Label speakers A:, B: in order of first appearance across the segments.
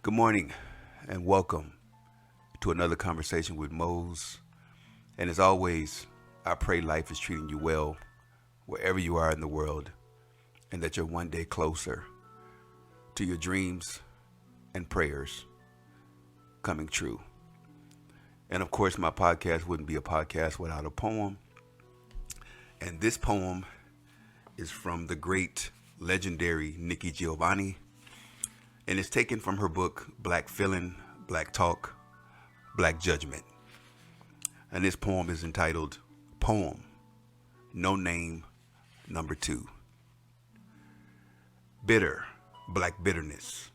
A: Good morning and welcome to another conversation with Mose. And as always, I pray life is treating you well wherever you are in the world and that you're one day closer to your dreams and prayers coming true. And of course, my podcast wouldn't be a podcast without a poem. And this poem is from the great legendary Nikki Giovanni. And it's taken from her book, Black Feeling, Black Talk, Black Judgment. And this poem is entitled, Poem, No Name, Number 2. Bitter, black bitterness,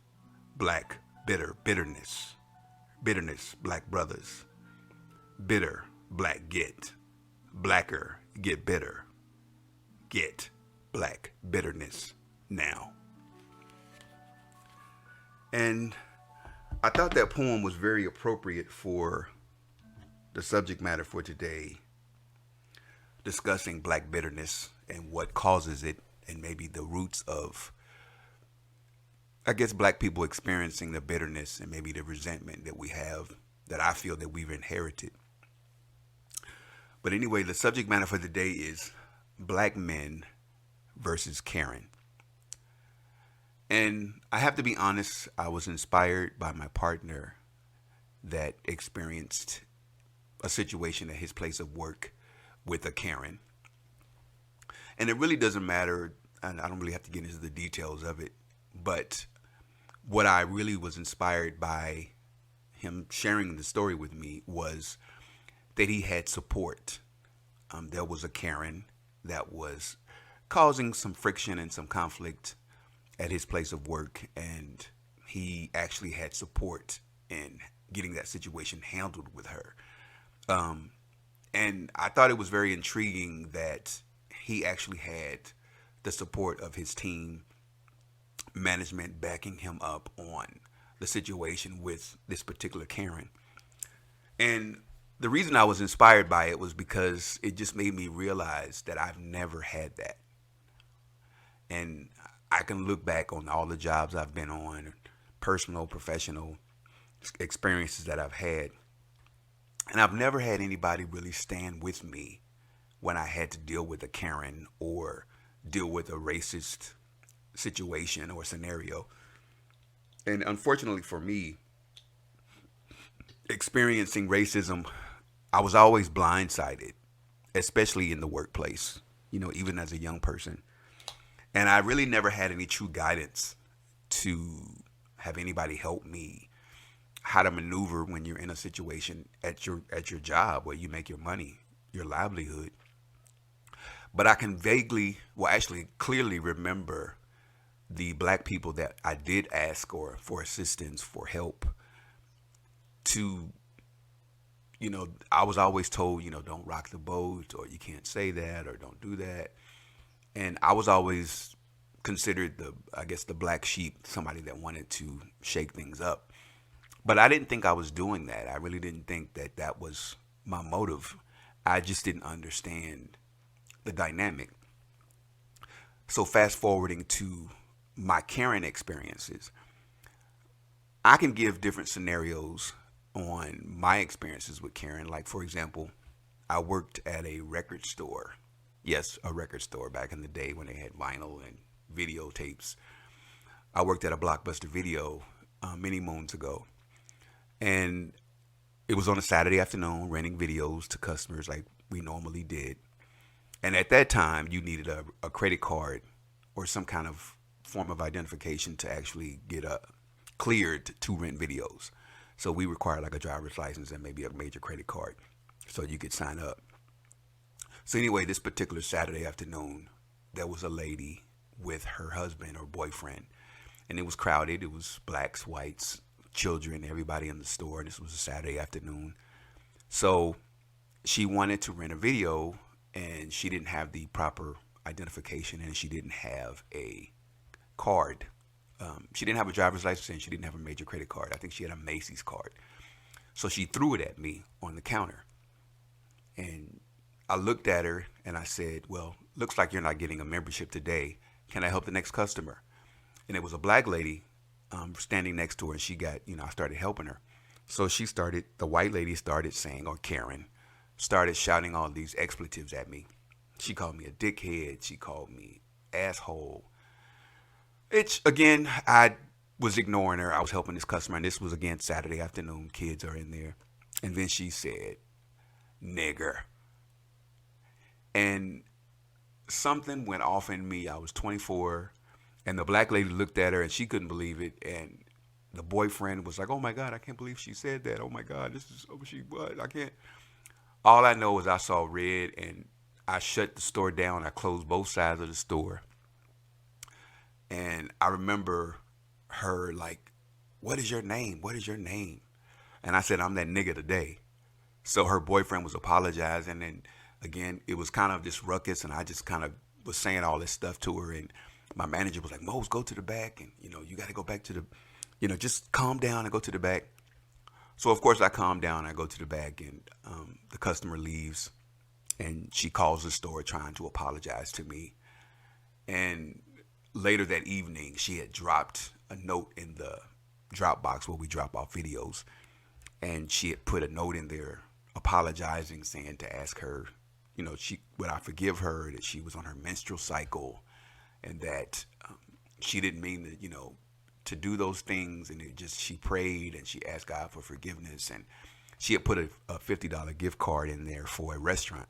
A: black bitter bitterness, bitterness, black brothers, bitter, black get, blacker, get bitter, get, black bitterness, now. And I thought that poem was very appropriate for the subject matter for today, discussing black bitterness and what causes it and maybe the roots of, I guess, black people experiencing the bitterness and maybe the resentment that we have, that I feel that we've inherited. But anyway, the subject matter for today is black men versus Karen. And I have to be honest, I was inspired by my partner that experienced a situation at his place of work with a Karen. And it really doesn't matter, and I don't really have to get into the details of it, but what I really was inspired by him sharing the story with me was that he had support. There was a Karen that was causing some friction and some conflict at his place of work, and he actually had support in getting that situation handled with her. And I thought it was very intriguing that he actually had the support of his team management backing him up on the situation with this particular Karen. And the reason I was inspired by it was because it just made me realize that I've never had that. And I can look back on all the jobs I've been on, personal, professional experiences that I've had. And I've never had anybody really stand with me when I had to deal with a Karen or deal with a racist situation or scenario. And unfortunately for me, experiencing racism, I was always blindsided, especially in the workplace, even as a young person. And I really never had any true guidance to have anybody help me how to maneuver when you're in a situation at your job where you make your money, your livelihood. But I can clearly remember the black people that I did ask or for assistance, for help to, I was always told, don't rock the boat, or you can't say that, or don't do that. And I was always considered the black sheep, somebody that wanted to shake things up. But I didn't think I was doing that. I really didn't think that that was my motive. I just didn't understand the dynamic. So fast forwarding to my Karen experiences, I can give different scenarios on my experiences with Karen. Like, for example, I worked at a record store. Yes, a record store back in the day when they had vinyl and videotapes. I worked at a Blockbuster Video many moons ago. And it was on a Saturday afternoon, renting videos to customers like we normally did. And at that time, you needed a credit card or some kind of form of identification to actually get cleared to rent videos. So we required like a driver's license and maybe a major credit card so you could sign up. So anyway, this particular Saturday afternoon, there was a lady with her husband or boyfriend, and it was crowded. It was blacks, whites, children, everybody in the store. And this was a Saturday afternoon. So she wanted to rent a video, and she didn't have the proper identification, and she didn't have a card. She didn't have a driver's license, and she didn't have a major credit card. I think she had a Macy's card. So she threw it at me on the counter. And I looked at her and I said, well, looks like you're not getting a membership today. Can I help the next customer? And it was a black lady standing next to her, and she got, I started helping her. So the white lady started saying, or Karen, started shouting all these expletives at me. She called me a dickhead. She called me asshole. Again, I was ignoring her. I was helping this customer, and this was, again, Saturday afternoon. Kids are in there. And then she said, nigger. And something went off in me. I was 24, and the black lady looked at her, and she couldn't believe it. And the boyfriend was like, oh, my God, I can't believe she said that. Oh, my God, this is what she was. I can't. All I know is I saw red, and I shut the store down. I closed both sides of the store. And I remember her like, what is your name? What is your name? And I said, I'm that nigga today. So her boyfriend was apologizing. And again, it was kind of this ruckus. And I just kind of was saying all this stuff to her. And my manager was like, Mose, go to the back. And, you got to go back to the, just calm down and go to the back. So, of course, I calm down. I go to the back, and the customer leaves. And she calls the store trying to apologize to me. And later that evening, she had dropped a note in the drop box where we drop off videos. And she had put a note in there apologizing, saying to ask her, would I forgive her, that she was on her menstrual cycle, and that she didn't mean to do those things. And she prayed and she asked God for forgiveness. And she had put a $50 gift card in there for a restaurant.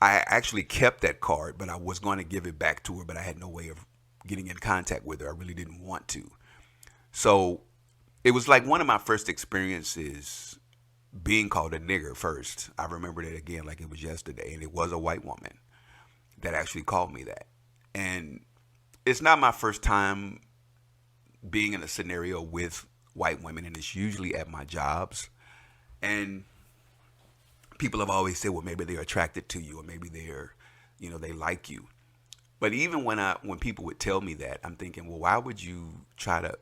A: I actually kept that card, but I was going to give it back to her, but I had no way of getting in contact with her. I really didn't want to. So it was like one of my first experiences being called a nigger first. I remember that again like it was yesterday, and it was a white woman that actually called me that. And it's not my first time being in a scenario with white women, and it's usually at my jobs. And people have always said, well, maybe they're attracted to you, or maybe they like you. But even when people would tell me that, I'm thinking, well, why would you try to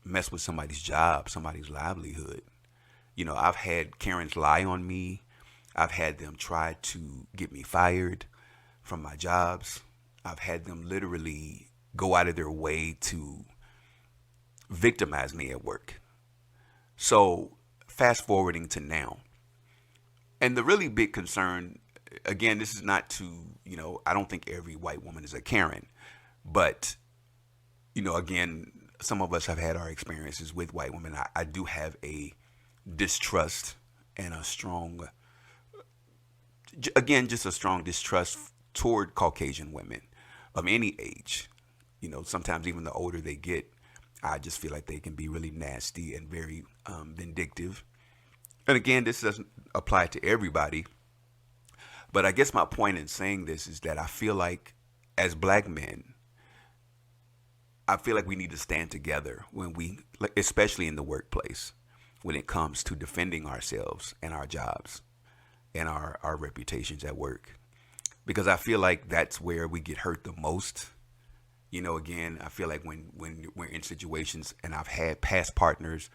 A: mess with somebody's job, somebody's livelihood? I've had Karens lie on me. I've had them try to get me fired from my jobs. I've had them literally go out of their way to victimize me at work. So fast forwarding to now. And the really big concern, again, this is not to, I don't think every white woman is a Karen. But, again, some of us have had our experiences with white women. I do have a distrust and a strong distrust toward Caucasian women of any age. Sometimes even the older they get, I just feel like they can be really nasty and very vindictive. And again, this doesn't apply to everybody. But I guess my point in saying this is that I feel like as black men, I feel like we need to stand together especially in the workplace, when it comes to defending ourselves and our jobs and our reputations at work. Because I feel like that's where we get hurt the most. Again, I feel like when we're in situations, and I've had past partners,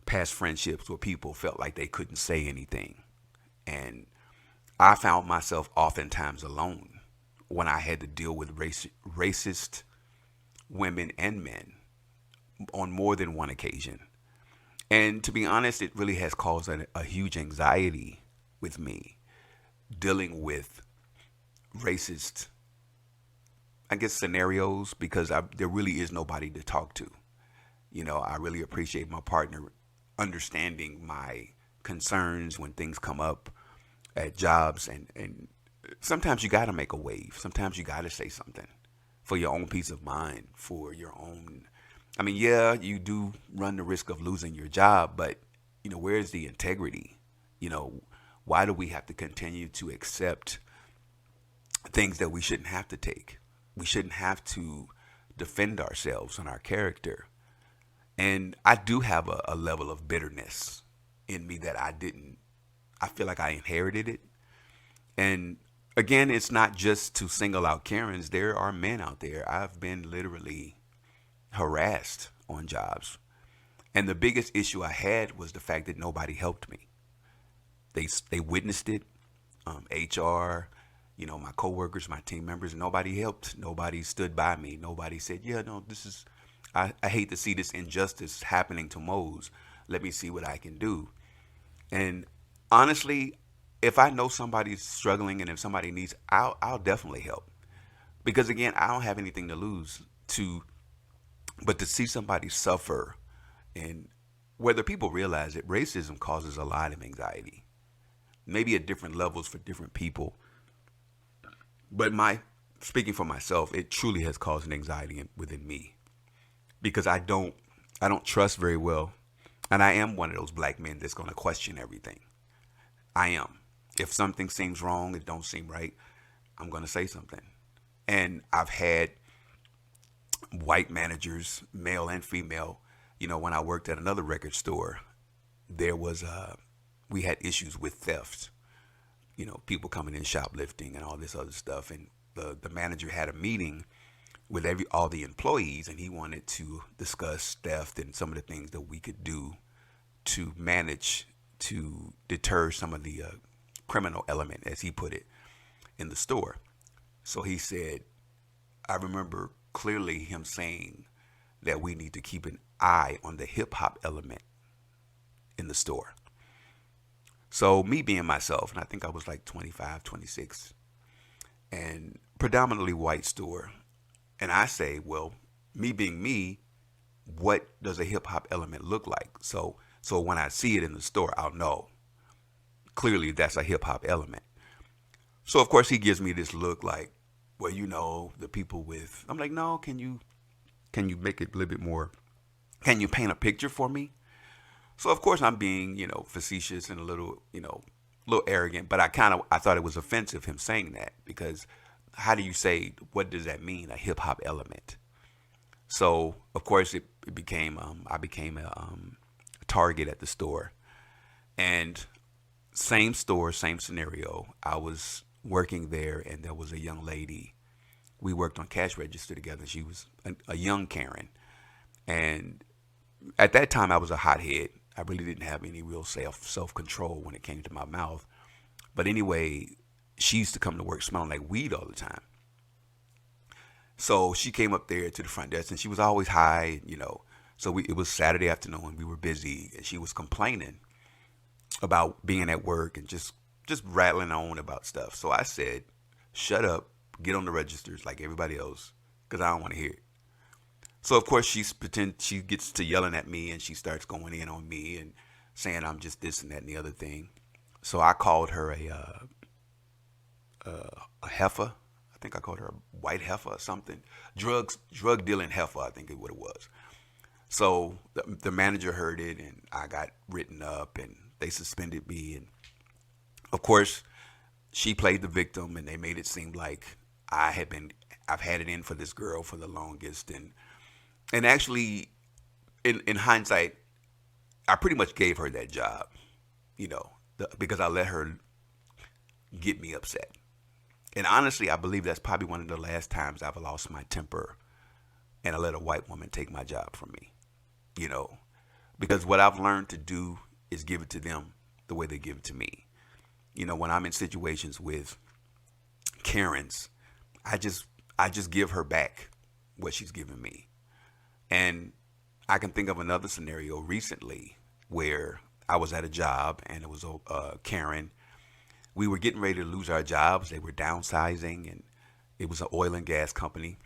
A: past friendships where people felt like they couldn't say anything. And I found myself oftentimes alone when I had to deal with racist women and men on more than one occasion. And to be honest, it really has caused a huge anxiety with me dealing with racist, scenarios, because there really is nobody to talk to. I really appreciate my partner understanding my concerns when things come up at jobs. And sometimes you got to make a wave. Sometimes you got to say something for your own peace of mind, for your own. Yeah, you do run the risk of losing your job, but, where's the integrity? Why do we have to continue to accept things that we shouldn't have to take? We shouldn't have to defend ourselves and our character. And I do have a level of bitterness in me that I feel like I inherited it. And again, it's not just to single out Karens. There are men out there. I've been literally harassed on jobs. And the biggest issue I had was the fact that nobody helped me. They witnessed it. HR, my coworkers, my team members, nobody helped. Nobody stood by me. Nobody said, yeah, no, I hate to see this injustice happening to Mo's. Let me see what I can do. And honestly, if I know somebody's struggling and if somebody needs, I'll definitely help. Because again, I don't have anything to lose to, but to see somebody suffer, and whether people realize it, racism causes a lot of anxiety. Maybe at different levels for different people. But my speaking for myself, it truly has caused an anxiety within me because I don't trust very well, and I am one of those black men that's going to question everything. I am. If something seems wrong, it don't seem right, I'm going to say something. And I've had white managers, male and female. When I worked at another record store, there was we had issues with theft. People coming in shoplifting and all this other stuff. And the manager had a meeting with all the employees, and he wanted to discuss theft and some of the things that we could do to manage to deter some of the criminal element, as he put it, in the store. So he said, I remember clearly him saying that we need to keep an eye on the hip hop element in the store. So me being myself, and I think I was like 25, 26, and predominantly white store. And I say, well, me being me, what does a hip hop element look like? So when I see it in the store, I'll know clearly that's a hip hop element. So of course he gives me this look like, well, the people with, I'm like, no, can you make it a little bit more, can you paint a picture for me? So of course I'm being, facetious and a little arrogant, but I thought it was offensive him saying that, because how do you say, what does that mean, a hip hop element? So of course it became, I became a target at the store. And same store, same scenario. I was working there, and there was a young lady. We worked on cash register together. She was a young Karen. And at that time, I was a hothead. I really didn't have any real self-control when it came to my mouth. But anyway, she used to come to work smelling like weed all the time. So she came up there to the front desk, and she was always high, So it was Saturday afternoon. We were busy, and she was complaining about being at work and just rattling on about stuff. So I said, shut up, get on the registers like everybody else, because I don't want to hear it. So of course she gets to yelling at me, and she starts going in on me and saying I'm just this and that and the other thing. So I called her a heifer. I think I called her a white heifer or something. Drug dealing heifer, I think is what it was. So the manager heard it, and I got written up, and they suspended me. And of course, she played the victim, and they made it seem like I've had it in for this girl for the longest. And actually, in hindsight, I pretty much gave her that job, because I let her get me upset. And honestly, I believe that's probably one of the last times I've lost my temper and I let a white woman take my job from me, because what I've learned to do is give it to them the way they give it to me. When I'm in situations with Karens, I just give her back what she's given me. And I can think of another scenario recently where I was at a job, and it was a Karen. We were getting ready to lose our jobs. They were downsizing, and it was an oil and gas company.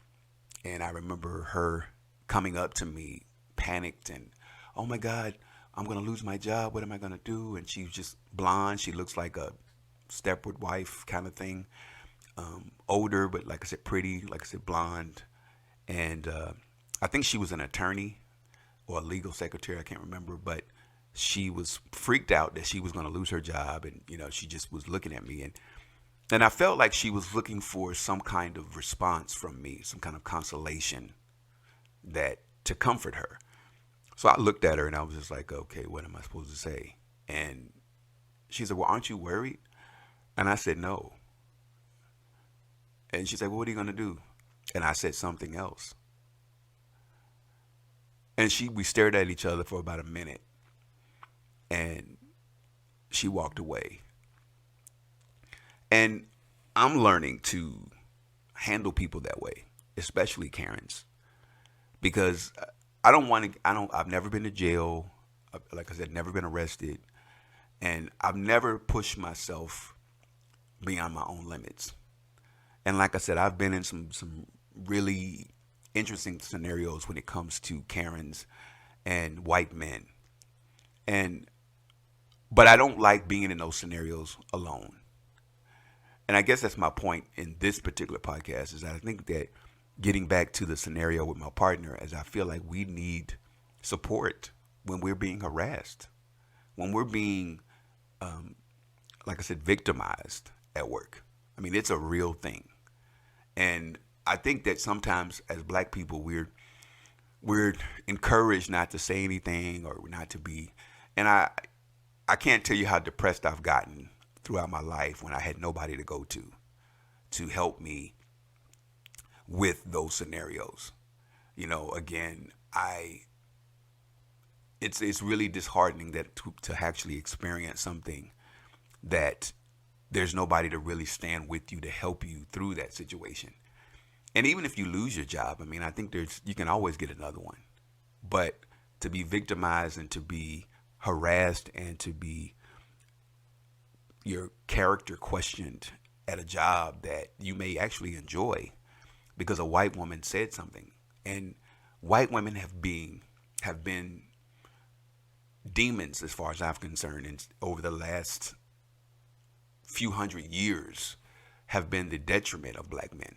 A: And I remember her coming up to me, panicked, and, oh my God, I'm going to lose my job. What am I going to do? And she's just blonde. She looks like a Stepford wife kind of thing. Older, but like I said, pretty, like I said, blonde. And I think she was an attorney or a legal secretary. I can't remember, but she was freaked out that she was going to lose her job. And, she just was looking at me. And I felt like she was looking for some kind of response from me, some kind of consolation to comfort her. So I looked at her, and I was just like, okay, what am I supposed to say? And she said, well, aren't you worried? And I said, no. And she said, well, what are you going to do? And I said something else. And we stared at each other for about a minute. And she walked away. And I'm learning to handle people that way, especially Karens, because I don't want to. I've never been to jail. Like I said, never been arrested, and I've never pushed myself beyond my own limits. And like I said, I've been in some really interesting scenarios when it comes to Karens and white men. And but I don't like being in those scenarios alone. And I guess that's my point in this particular podcast is that I think that getting back to the scenario with my partner is I feel like we need support when we're being harassed, when we're being, like I said, victimized at work. I mean, it's a real thing. And I think that sometimes as black people, we're encouraged not to say anything or not to be. And I can't tell you how depressed I've gotten throughout my life when I had nobody to go to help me with those scenarios. You know, again, it's really disheartening that to actually experience something that there's nobody to really stand with you to help you through that situation. And even if you lose your job, I mean, I think you can always get another one. But to be victimized and to be harassed and to be your character questioned at a job that you may actually enjoy because a white woman said something. And white women have been demons as far as I'm concerned, and over the last few hundred years have been the detriment of black men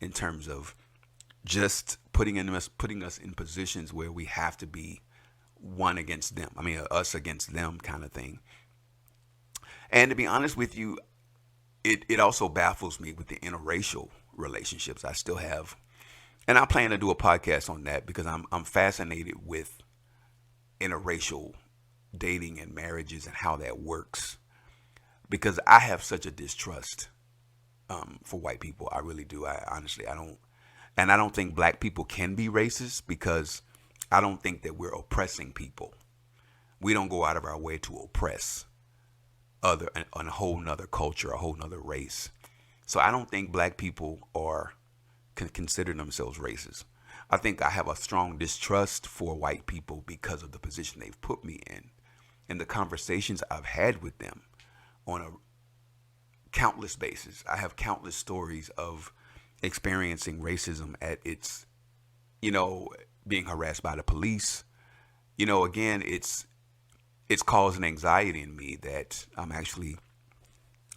A: in terms of just putting us in positions where we have to be one against them. I mean, us against them kind of thing. And to be honest with you, it also baffles me with the interracial relationships I still have. And I plan to do a podcast on that because I'm fascinated with interracial dating and marriages and how that works. Because I have such a distrust for white people. I really do. I don't think black people can be racist because I don't think that we're oppressing people. We don't go out of our way to oppress a whole nother culture, a whole nother race. So I don't think black people can consider themselves racist. I think I have a strong distrust for white people because of the position they've put me in and the conversations I've had with them on a countless basis. I have countless stories of experiencing racism at its, being harassed by the police. Again, it's causing anxiety in me that I'm actually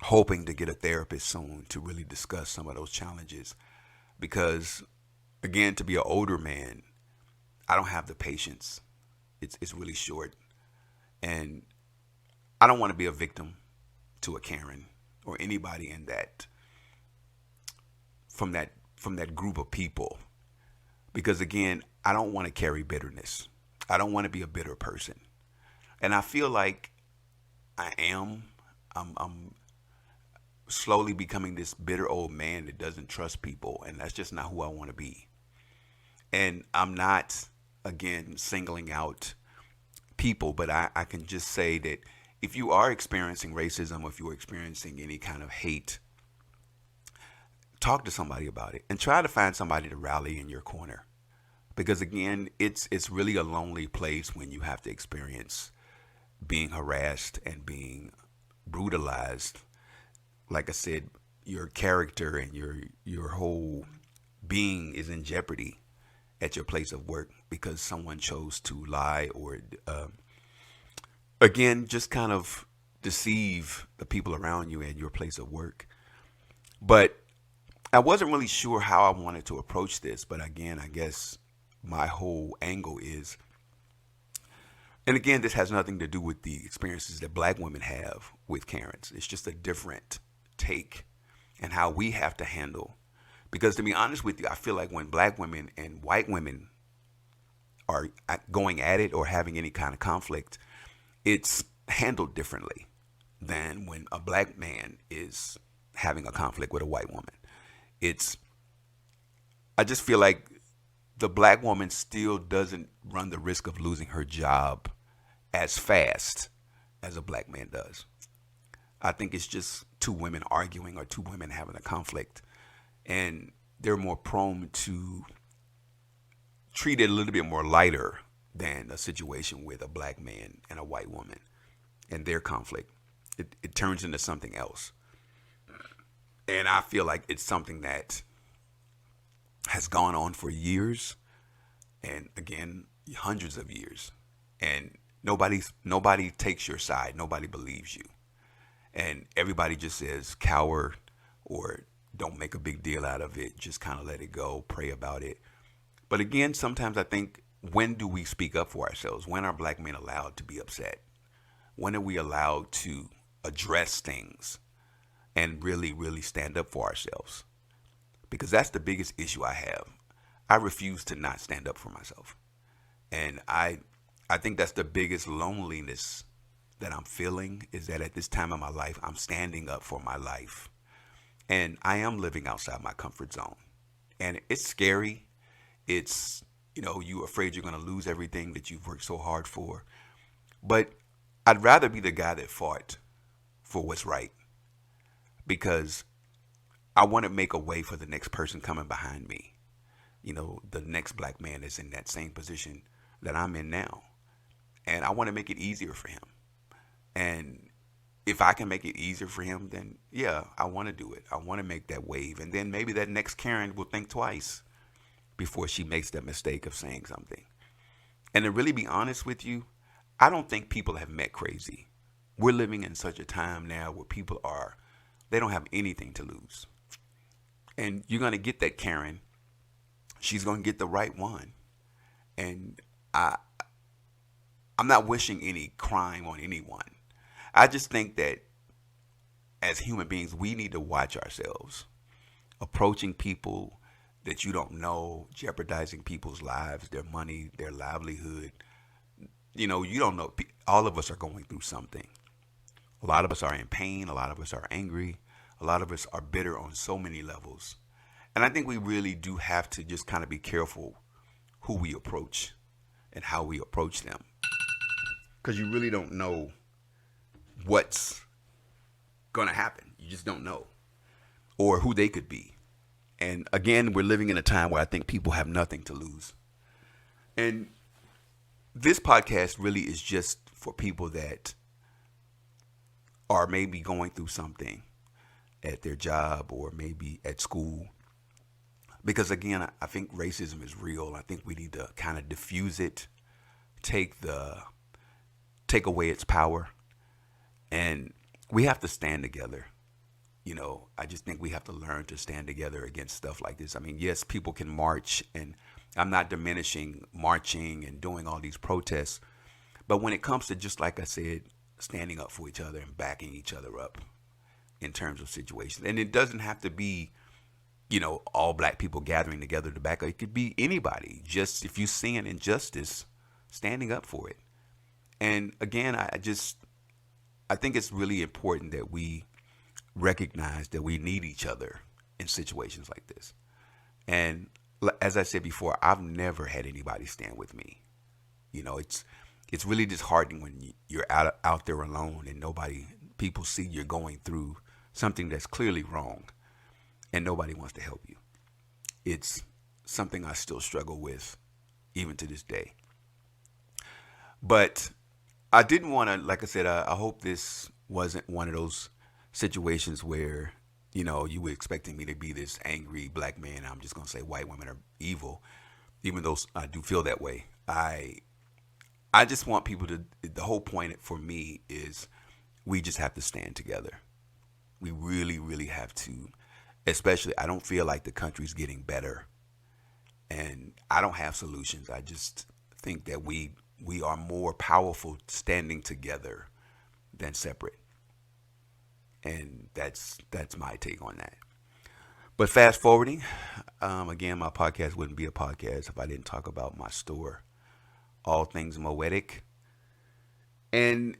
A: hoping to get a therapist soon to really discuss some of those challenges. Because, again, to be an older man, I don't have the patience. It's really short. And I don't want to be a victim to a Karen or anybody in from that group of people. Because, again, I don't want to carry bitterness. I don't want to be a bitter person. And I feel like I'm slowly becoming this bitter old man that doesn't trust people. And that's just not who I want to be. And I'm not, again, singling out people, but I can just say that if you are experiencing racism, or if you're experiencing any kind of hate, talk to somebody about it and try to find somebody to rally in your corner. Because, again, it's really a lonely place when you have to experience being harassed and being brutalized. Like I said, your character and your whole being is in jeopardy at your place of work because someone chose to lie or, again, just kind of deceive the people around you at your place of work. But I wasn't really sure how I wanted to approach this. But again, I guess my whole angle is, and again, this has nothing to do with the experiences that black women have with Karens. It's just a different take and how we have to handle. Because to be honest with you, I feel like when black women and white women are going at it or having any kind of conflict, it's handled differently than when a black man is having a conflict with a white woman. I just feel like the black woman still doesn't run the risk of losing her job as fast as a black man does. I think it's just two women arguing or two women having a conflict, and they're more prone to treat it a little bit more lighter than a situation with a black man and a white woman and their conflict. It turns into something else. And I feel like it's something that has gone on for years, and again, hundreds of years. And nobody takes your side. Nobody believes you. And everybody just says coward or don't make a big deal out of it. Just kind of let it go, pray about it. But again, sometimes I think, when do we speak up for ourselves? When are black men allowed to be upset? When are we allowed to address things and really, really stand up for ourselves? Because that's the biggest issue I have. I refuse to not stand up for myself. And I think that's the biggest loneliness that I'm feeling, is that at this time of my life, I'm standing up for my life. And I am living outside my comfort zone. And it's scary. It's, you're afraid you're going to lose everything that you've worked so hard for. But I'd rather be the guy that fought for what's right, because I want to make a way for the next person coming behind me. The next black man is in that same position that I'm in now. And I want to make it easier for him. And if I can make it easier for him, then yeah, I want to do it. I want to make that wave. And then maybe that next Karen will think twice before she makes that mistake of saying something. And to really be honest with you, I don't think people have met crazy. We're living in such a time now where people they don't have anything to lose. And you're going to get that Karen. She's going to get the right one. And I'm not wishing any crime on anyone. I just think that as human beings, we need to watch ourselves. Approaching people that you don't know, jeopardizing people's lives, their money, their livelihood. You don't know. All of us are going through something. A lot of us are in pain. A lot of us are angry. A lot of us are bitter on so many levels. And I think we really do have to just kind of be careful who we approach and how we approach them. Because you really don't know what's going to happen. You just don't know. Or who they could be. And again, we're living in a time where I think people have nothing to lose. And this podcast really is just for people that are maybe going through something at their job or maybe at school. Because again, I think racism is real. I think we need to kind of diffuse it, take away its power. And we have to stand together. I just think we have to learn to stand together against stuff like this. I mean, yes, people can march, and I'm not diminishing marching and doing all these protests. But when it comes to, just like I said, standing up for each other and backing each other up in terms of situations. And it doesn't have to be, all black people gathering together to back up. It could be anybody. Just if you see an injustice, standing up for it. And again, I think it's really important that we recognize that we need each other in situations like this. And as I said before, I've never had anybody stand with me. It's really disheartening when you're out there alone and people see you're going through something that's clearly wrong and nobody wants to help you. It's something I still struggle with even to this day. But I didn't want to, like I said, I hope this wasn't one of those situations where, you were expecting me to be this angry black man. I'm just going to say white women are evil, even though I do feel that way. I just want people the whole point for me is we just have to stand together. We really, really have to, especially, I don't feel like the country's getting better and I don't have solutions. I just think that we are more powerful standing together than separate. And that's my take on that. But fast forwarding, again, my podcast wouldn't be a podcast if I didn't talk about my store, All Things Moetic. And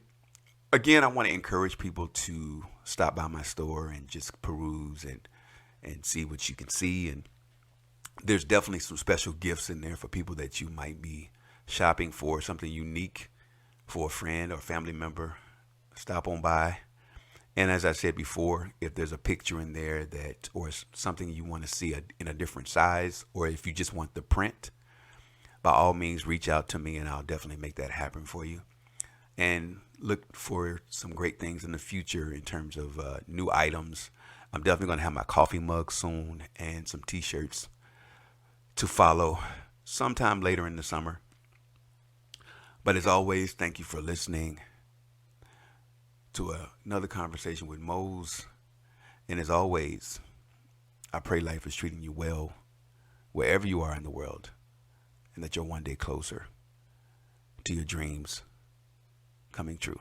A: again, I want to encourage people to stop by my store and just peruse and see what you can see. And there's definitely some special gifts in there for people that you might be shopping for, something unique for a friend or family member. Stop on by. And as I said before, if there's a picture in there or something you want to see in a different size, or if you just want the print, by all means, reach out to me and I'll definitely make that happen for you. And look for some great things in the future in terms of new items. I'm definitely going to have my coffee mug soon and some t-shirts to follow sometime later in the summer. But as always, thank you for listening to another conversation with Mose. And as always, I pray life is treating you well wherever you are in the world, and that you're one day closer to your dreams coming true.